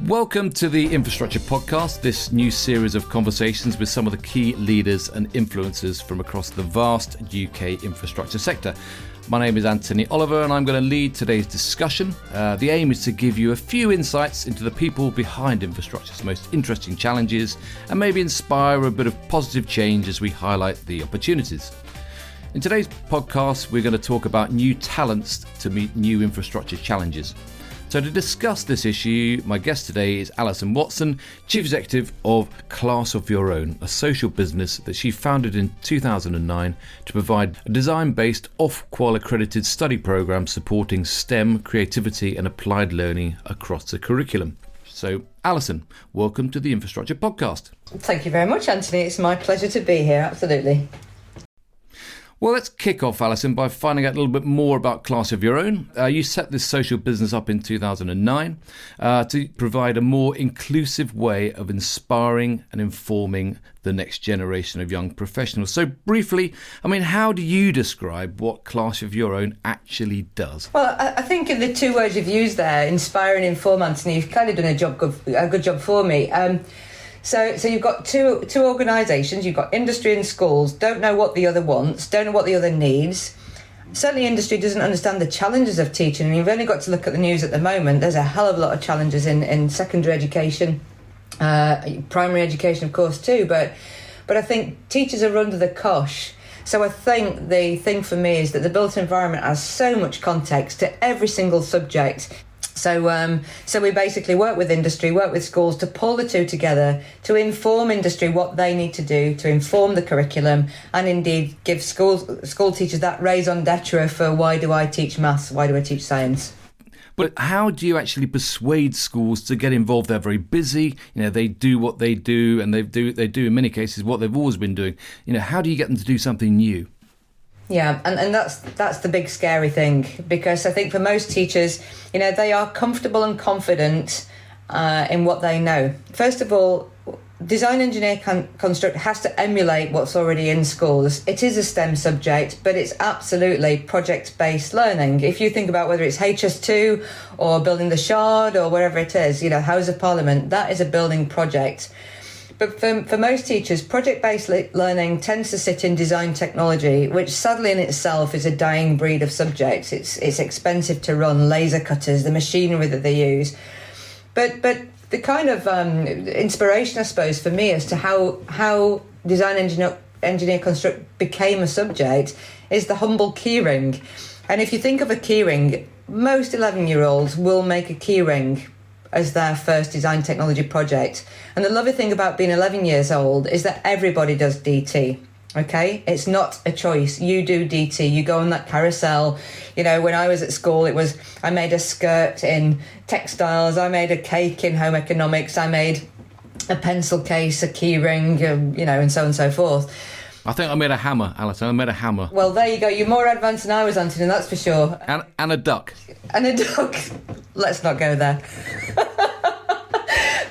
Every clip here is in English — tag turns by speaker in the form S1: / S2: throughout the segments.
S1: Welcome to the Infrastructure Podcast, this new series of conversations with some of the key leaders and influencers from across the vast UK infrastructure sector. My name is Anthony Oliver and I'm going to lead today's discussion. The aim is to give you a few insights into the people behind infrastructure's most interesting challenges and maybe inspire a bit of positive change as we highlight the opportunities. In today's podcast, we're going to talk about new talents to meet new infrastructure challenges. So to discuss this issue, my guest today is Alison Watson, Chief Executive of Class of Your Own, a social business that she founded in 2009 to provide a design-based Ofqual accredited study program supporting STEM, creativity and applied learning across the curriculum. So Alison, welcome to the Infrastructure Podcast.
S2: Thank you very much, Anthony. It's my pleasure to be here, absolutely.
S1: Well, let's kick off, Alison, by finding out a little bit more about Class of Your Own. You set this social business up in 2009 to provide a more inclusive way of inspiring and informing the next generation of young professionals. So briefly, how do you describe what Class of Your Own actually does?
S2: Well, I think in the two words you've used there, inspire and inform, Anthony, you've kind of done a good job for me. So you've got two organisations, you've got industry and schools, don't know what the other wants, don't know what the other needs. Certainly industry doesn't understand the challenges of teaching, and you've only got to look at the news at the moment. There's a hell of a lot of challenges in secondary education, primary education of course too, but I think teachers are under the cosh. So I think the thing for me is that the built environment has so much context to every single subject. So we basically work with industry, work with schools to pull the two together to inform industry what they need to do to inform the curriculum and indeed give school teachers that raison d'etre for why do I teach maths, why do I teach science.
S1: But how do you actually persuade schools to get involved? They're very busy, they do what they do and they do in many cases what they've always been doing. How do you get them to do something new?
S2: Yeah, and that's the big scary thing, because I think for most teachers, they are comfortable and confident in what they know. First of all, design engineer construct has to emulate what's already in schools. It is a STEM subject, but it's absolutely project-based learning. If you think about whether it's HS2 or building the Shard or wherever it is, House of Parliament, that is a building project. But for most teachers, project-based learning tends to sit in design technology, which sadly in itself is a dying breed of subjects. It's expensive to run, laser cutters, the machinery that they use. But the kind of inspiration, I suppose, for me as to how design engineer construct became a subject is the humble keyring. And if you think of a keyring, most 11-year-olds will make a keyring as their first design technology project. And the lovely thing about being 11 years old is that everybody does DT, okay? It's not a choice. You do DT. You go on that carousel. When I was at school, I made a skirt in textiles, I made a cake in home economics, I made a pencil case, a key ring, and so on and so forth.
S1: I think I made a hammer, Alison. I made a hammer.
S2: Well, there you go. You're more advanced than I was, Anthony, that's for sure.
S1: And a duck.
S2: And a duck. Let's not go there.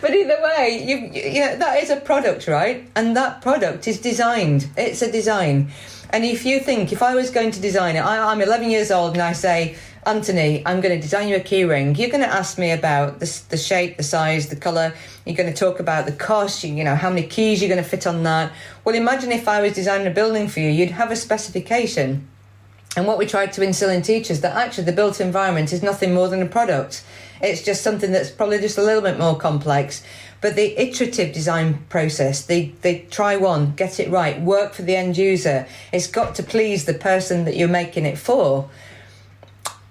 S2: But either way, that is a product, right? And that product is designed. It's a design. And if I was going to design it, I'm 11 years old and I say, Anthony, I'm going to design you a key ring. You're going to ask me about the shape, the size, the colour. You're going to talk about the cost, how many keys you're going to fit on that. Well, imagine if I was designing a building for you, you'd have a specification. And what we tried to instill in teachers, that actually the built environment is nothing more than a product. It's just something that's probably just a little bit more complex. But the iterative design process, they try one, get it right, work for the end user. It's got to please the person that you're making it for.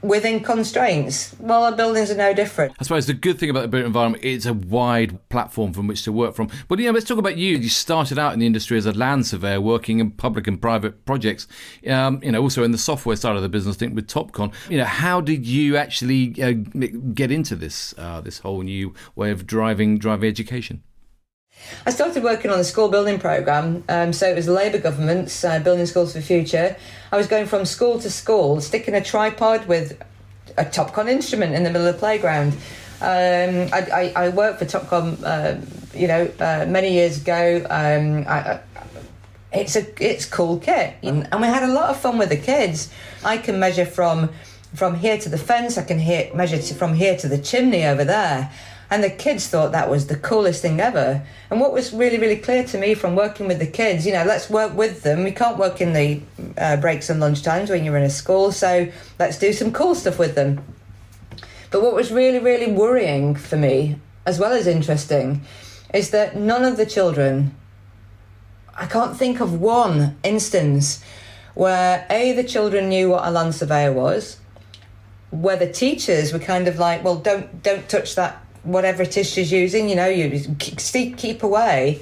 S2: Within constraints, well, our buildings are no different.
S1: I suppose the good thing about the built environment, it's a wide platform from which to work from. But let's talk about you. You started out in the industry as a land surveyor, working in public and private projects. Also in the software side of the business, I think with Topcon. How did you actually get into this whole new way of driving education?
S2: I started working on the school building programme, so it was the Labour government's Building Schools for the Future. I was going from school to school, sticking a tripod with a Topcon instrument in the middle of the playground. I worked for Topcon, many years ago. It's cool kit, and we had a lot of fun with the kids. I can measure from here to the fence. I can measure from here to the chimney over there. And the kids thought that was the coolest thing ever. And what was really, really clear to me from working with the kids, let's work with them. We can't work in the breaks and lunch times when you're in a school, so let's do some cool stuff with them. But what was really, really worrying for me, as well as interesting, is that none of the children, I can't think of one instance where the children knew what a land surveyor was, where the teachers were kind of like, well, don't touch that, whatever it is she's using, you keep away.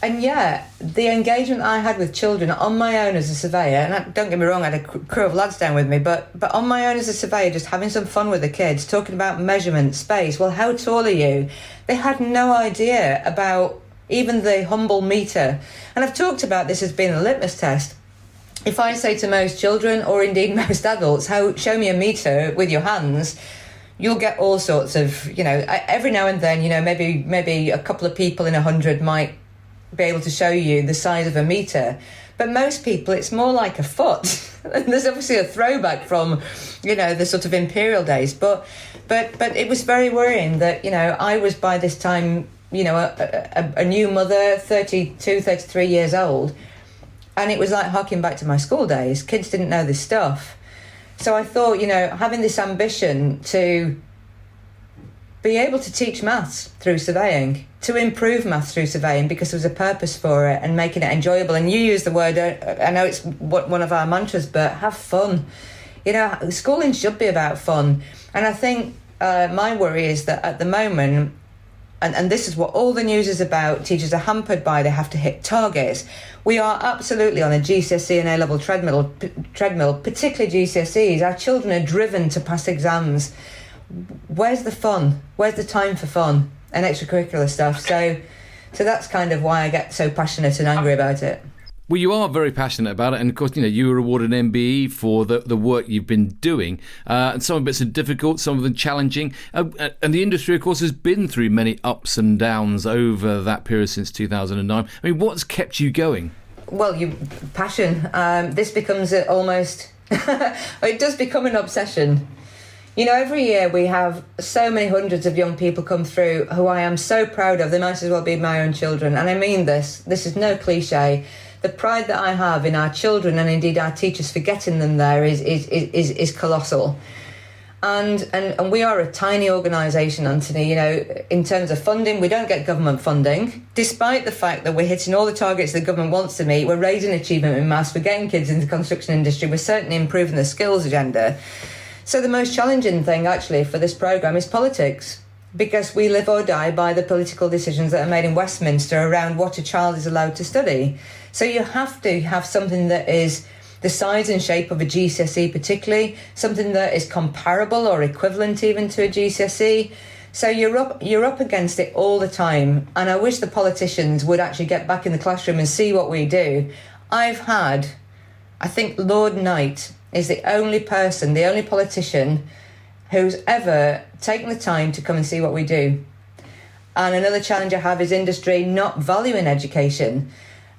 S2: And yet, the engagement I had with children on my own as a surveyor, and don't get me wrong, I had a crew of lads down with me, but on my own as a surveyor, just having some fun with the kids, talking about measurement, space, well, how tall are you? They had no idea about even the humble metre. And I've talked about this as being a litmus test. If I say to most children, or indeed most adults, show me a metre with your hands, you'll get all sorts of, every now and then, maybe a couple of people in 100 might be able to show you the size of a metre. But most people, it's more like a foot. And there's obviously a throwback from, the sort of imperial days. But it was very worrying that, I was by this time, a new mother, 32, 33 years old. And it was like harking back to my school days. Kids didn't know this stuff. So I thought, having this ambition to be able to teach maths through surveying, to improve maths through surveying because there was a purpose for it and making it enjoyable. And you use the word, I know it's one of our mantras, but have fun. Schooling should be about fun. And I think my worry is that at the moment, and this is what all the news is about, teachers are hampered by, they have to hit targets. We are absolutely on a GCSE and A-level treadmill, particularly GCSEs. Our children are driven to pass exams. Where's the fun? Where's the time for fun and extracurricular stuff? So that's kind of why I get so passionate and angry about it.
S1: Well, you are very passionate about it, and of course, you were awarded an MBE for the work you've been doing. And some of it's difficult, some of them challenging. And the industry, of course, has been through many ups and downs over that period since 2009. I mean, what's kept you going?
S2: Well, passion. This becomes almost... it does become an obsession. Every year we have so many hundreds of young people come through who I am so proud of. They might as well be my own children. And I mean this. This is no cliche. The pride that I have in our children and indeed our teachers for getting them there is colossal. And we are a tiny organisation, Anthony. In terms of funding, we don't get government funding. Despite the fact that we're hitting all the targets the government wants to meet, we're raising achievement in maths, we're getting kids into the construction industry, we're certainly improving the skills agenda. So the most challenging thing actually for this programme is politics, because we live or die by the political decisions that are made in Westminster around what a child is allowed to study. So you have to have something that is the size and shape of a GCSE particularly, something that is comparable or equivalent even to a GCSE. So you're up against it all the time. And I wish the politicians would actually get back in the classroom and see what we do. I think Lord Knight is the only politician who's ever taken the time to come and see what we do. And another challenge I have is industry not valuing education.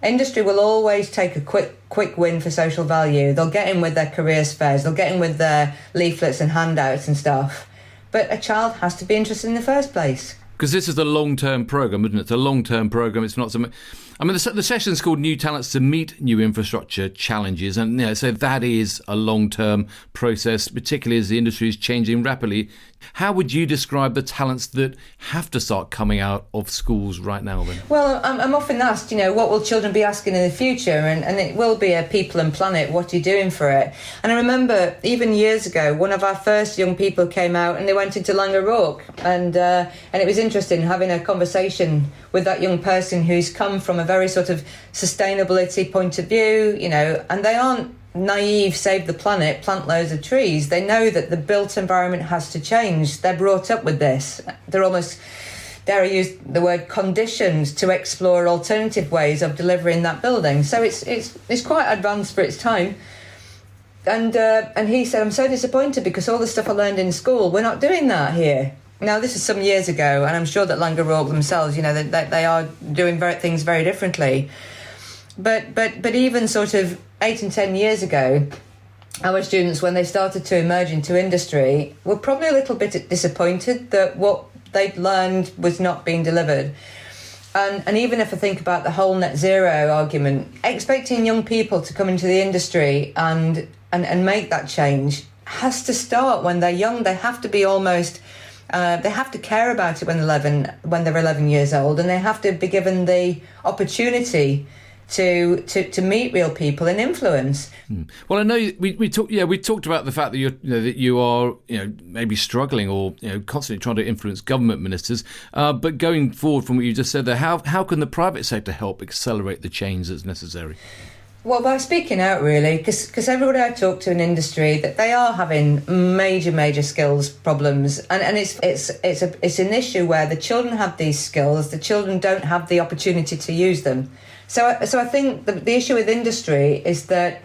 S2: Industry will always take a quick win for social value. They'll get in with their careers fairs, they'll get in with their leaflets and handouts and stuff. But a child has to be interested in the first place.
S1: Because this is a long-term programme, isn't it? It's a long-term programme. It's not something... I mean, the session's called New Talents to Meet New Infrastructure Challenges. And so that is a long-term process, particularly as the industry is changing rapidly. How would you describe the talents that have to start coming out of schools right now then?
S2: Well, I'm often asked, what will children be asking in the future? And it will be a people and planet, what are you doing for it? And I remember even years ago, one of our first young people came out and they went into Langeroog. And it was interesting having a conversation with that young person who's come from a very sort of sustainability point of view, and they aren't naive, save the planet, plant loads of trees. They know that the built environment has to change. They're brought up with this. They're almost, dare I use the word, conditioned to explore alternative ways of delivering that building. So it's quite advanced for its time. And he said, I'm so disappointed because all the stuff I learned in school, we're not doing that here. Now, this is some years ago, and I'm sure that Langeroog themselves, they are doing things very differently. But even sort of 8 and 10 years ago, our students, when they started to emerge into industry, were probably a little bit disappointed that what they'd learned was not being delivered. And even if I think about the whole net zero argument, expecting young people to come into the industry and make that change has to start when they're young. They have to be almost, they have to care about it when they're 11 years old, and they have to be given the opportunity to meet real people and influence.
S1: Well, I know we talked about the fact that you are maybe struggling or constantly trying to influence government ministers. But going forward from what you just said there, how can the private sector help accelerate the change that's necessary?
S2: Well, by speaking out, really, because everybody I talk to in industry, that they are having major skills problems, and it's an issue where the children have these skills, the children don't have the opportunity to use them. So I think the issue with industry is that,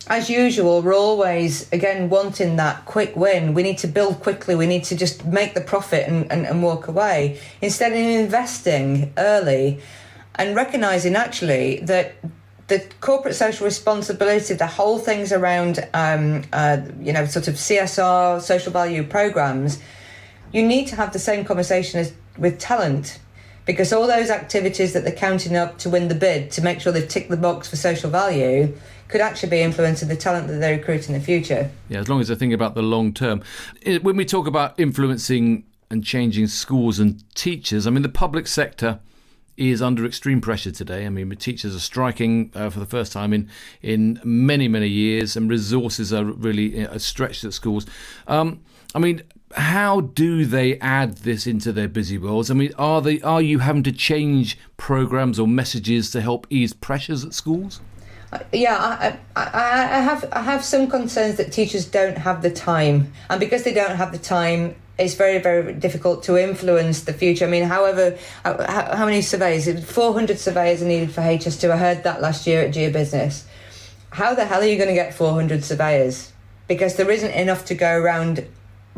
S2: as usual, we're always, again, wanting that quick win. We need to build quickly. We need to just make the profit and walk away, instead of investing early and recognising, actually, that the corporate social responsibility, the whole things around, sort of CSR, social value programmes, you need to have the same conversation as with talent. Because all those activities that they're counting up to win the bid, to make sure they've ticked the box for social value, could actually be influencing the talent that they recruit in the future. Yeah,
S1: as long as they think about the long term. When we talk about influencing and changing schools and teachers, I mean, the public sector is under extreme pressure today. I mean, teachers are striking for the first time in many years, and resources are really stretched at schools. How do they add this into their busy worlds? I mean, are you having to change programs or messages to help ease pressures at schools?
S2: Yeah, I have some concerns that teachers don't have the time, and because they don't have the time, it's very difficult to influence the future. I mean, however, how many surveys? 400 surveys are needed for HS2. I heard that last year at GeoBusiness. How the hell are you going to get 400 surveyors? Because there isn't enough to go around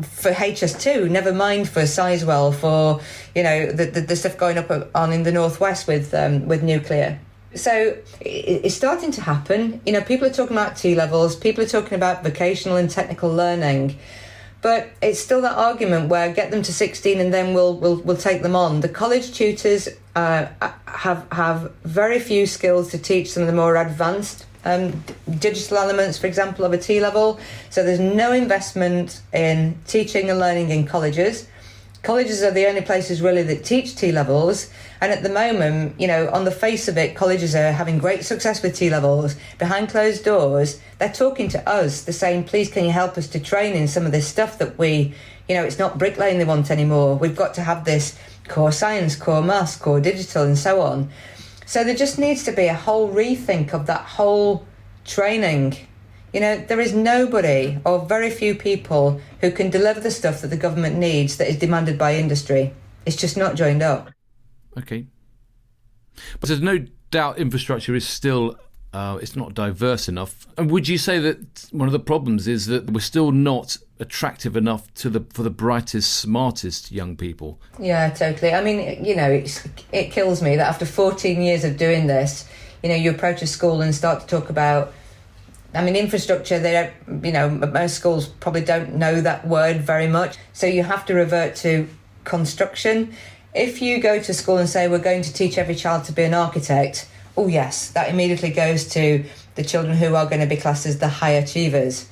S2: for HS2, never mind for Sizewell, for the stuff going on in the northwest with nuclear. So it's starting to happen. People are talking about T-levels, people are talking about vocational and technical learning, but it's still that argument where get them to 16 and then we'll take them on. The college tutors have very few skills to teach some of the more advanced digital elements, for example, of a T-level. So there's no investment in teaching and learning in colleges. Colleges are the only places really that teach T-levels. And at the moment, on the face of it, colleges are having great success with T-levels. Behind closed doors, they're talking to us. They're saying, please, can you help us to train in some of this stuff that it's not bricklaying they want anymore. We've got to have this core science, core maths, core digital, and so on. So there just needs to be a whole rethink of that whole training. There is nobody or very few people who can deliver the stuff that the government needs that is demanded by industry. It's just not joined up.
S1: Okay. But there's no doubt infrastructure is still, it's not diverse enough. And would you say that one of the problems is that we're still not attractive enough for the brightest, smartest young people?
S2: Yeah, totally. I mean, it kills me that after 14 years of doing this, you approach a school and start to talk about, infrastructure. They don't, most schools probably don't know that word very much. So you have to revert to construction. If you go to school and say, we're going to teach every child to be an architect, oh yes, that immediately goes to the children who are going to be classed as the high achievers.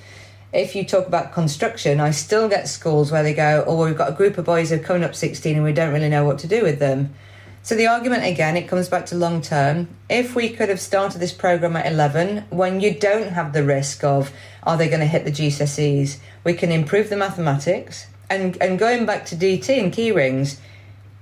S2: If you talk about construction, I still get schools where they go, oh, well, we've got a group of boys who are coming up 16 and we don't really know what to do with them. So the argument, again, it comes back to long term. If we could have started this programme at 11, when you don't have the risk of, are they going to hit the GCSEs, we can improve the mathematics. And going back to DT and key rings,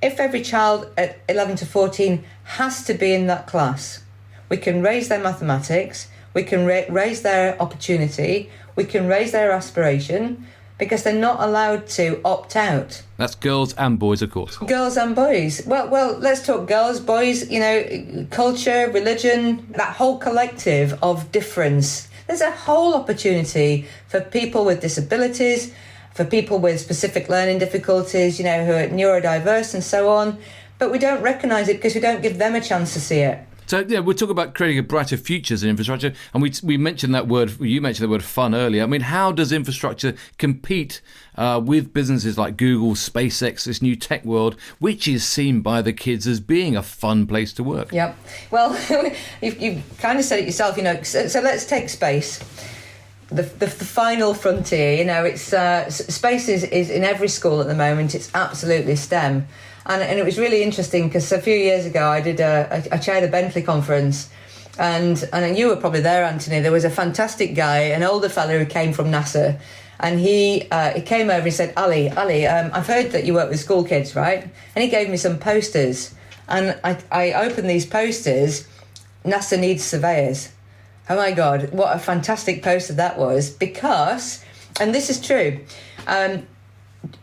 S2: if every child at 11 to 14 has to be in that class, we can raise their mathematics, we can raise their opportunity, we can raise their aspiration, because they're not allowed to opt out.
S1: That's girls and boys, of course.
S2: Girls and boys. Well, let's talk girls, boys, culture, religion, that whole collective of difference. There's a whole opportunity for people with disabilities, for people with specific learning difficulties, who are neurodiverse and so on. But we don't recognise it because we don't give them a chance to see it.
S1: So yeah, we're talking about creating a brighter futures in infrastructure, and we mentioned that word. You mentioned the word fun earlier. I mean, how does infrastructure compete with businesses like Google, SpaceX, this new tech world, which is seen by the kids as being a fun place to work?
S2: Yep. Well, you kind of said it yourself. So let's take space. The final frontier. It's space is in every school at the moment. It's absolutely STEM. And it was really interesting because a few years ago I chaired a Bentley conference, and you were probably there, Anthony. There was a fantastic guy, an older fellow who came from NASA, and he came over and said, Ali, I've heard that you work with school kids, right? And he gave me some posters, and I opened these posters. NASA needs surveyors. Oh my God, what a fantastic poster that was! Because, and this is true.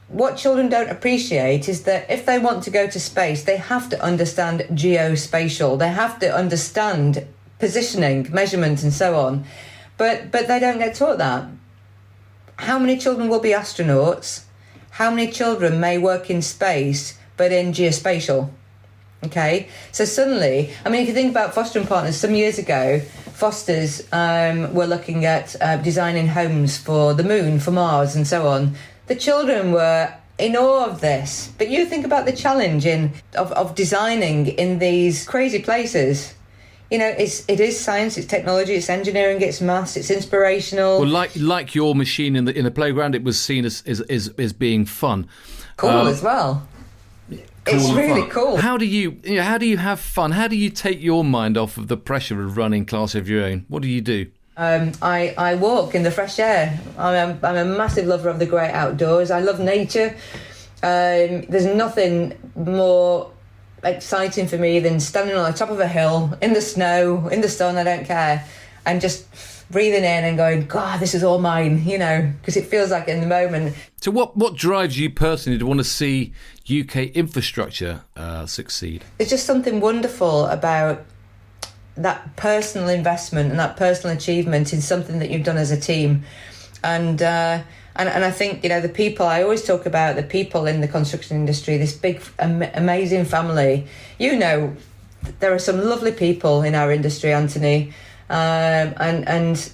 S2: What children don't appreciate is that if they want to go to space, they have to understand geospatial. They have to understand positioning, measurement, and so on. But they don't get taught that. How many children will be astronauts? How many children may work in space but in geospatial? Okay, so suddenly, I mean, if you think about Foster and Partners, some years ago, Foster's were looking at designing homes for the moon, for Mars, and so on. The children were in awe of this. But you think about the challenge of designing in these crazy places. It is science, it's technology, it's engineering, it's maths, it's inspirational.
S1: Well, like your machine in the playground, it was seen as being fun.
S2: Cool as well. It's really cool.
S1: How do you have fun? How do you take your mind off of the pressure of running a class of your own? What do you do?
S2: I walk in the fresh air. I'm a massive lover of the great outdoors. I love nature. There's nothing more exciting for me than standing on the top of a hill, in the snow, in the sun, I don't care, and just breathing in and going, God, this is all mine, because it feels like in the moment.
S1: So what drives you personally to want to see UK infrastructure succeed?
S2: There's just something wonderful about that personal investment and that personal achievement in something that you've done as a team. And I think, the people, I always talk about the people in the construction industry, this big, amazing family. There are some lovely people in our industry, Anthony. And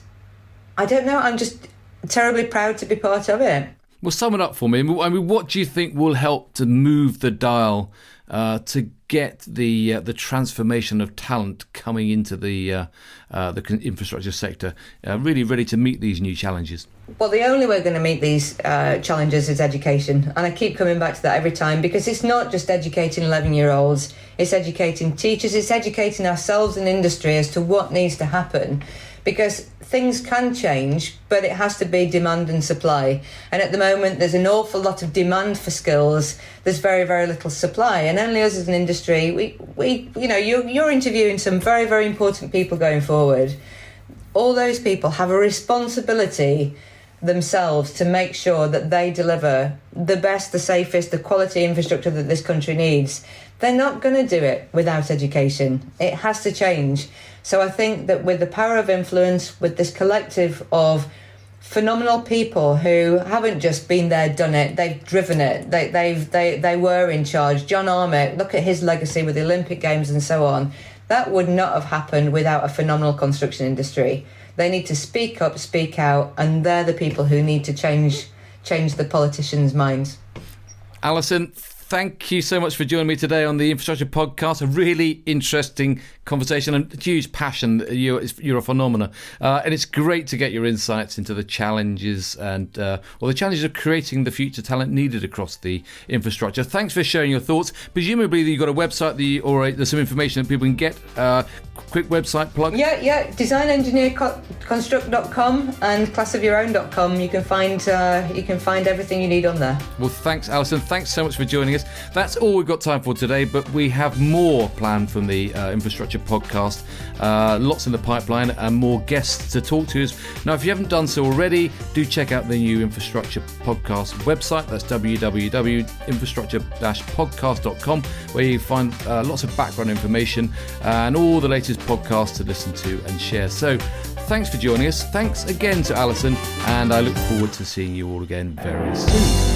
S2: I don't know, I'm just terribly proud to be part of it.
S1: Well, sum it up for me. I mean, what do you think will help to move the dial to get the transformation of talent coming into the infrastructure sector really ready to meet these new challenges?
S2: Well, the only way we're going to meet these challenges is education. And I keep coming back to that every time, because it's not just educating 11-year-olds. It's educating teachers. It's educating ourselves in industry as to what needs to happen. Because things can change, but it has to be demand and supply. And at the moment, there's an awful lot of demand for skills. There's very, very little supply. And only us as an industry, you're interviewing some very, very important people going forward. All those people have a responsibility themselves to make sure that they deliver the best, the safest, the quality infrastructure that this country needs. They're not going to do it without education. It has to change. So I think that with the power of influence, with this collective of phenomenal people who haven't just been there, done it, they've driven it, they were in charge. John Armitt, look at his legacy with the Olympic Games and so on. That would not have happened without a phenomenal construction industry. They need to speak up, speak out, and they're the people who need to change the politicians' minds.
S1: Alison, thank you so much for joining me today on the Infrastructure Podcast. A really interesting conversation and huge passion. You're a phenomenon. And it's great to get your insights into the challenges and the challenges of creating the future talent needed across the infrastructure. Thanks for sharing your thoughts. Presumably you've got a website or there's some information that people can get. Quick website plug.
S2: Yeah. designengineerconstruct.com and classofyourown.com. You can find everything you need on there.
S1: Well, thanks, Alison. Thanks so much for joining us. That's all we've got time for today, but we have more planned from the Infrastructure Podcast. Lots in the pipeline and more guests to talk to us. Now, if you haven't done so already, do check out the new Infrastructure Podcast website. That's www.infrastructure-podcast.com, where you find lots of background information and all the latest podcasts to listen to and share. So thanks for joining us. Thanks again to Alison, and I look forward to seeing you all again very soon.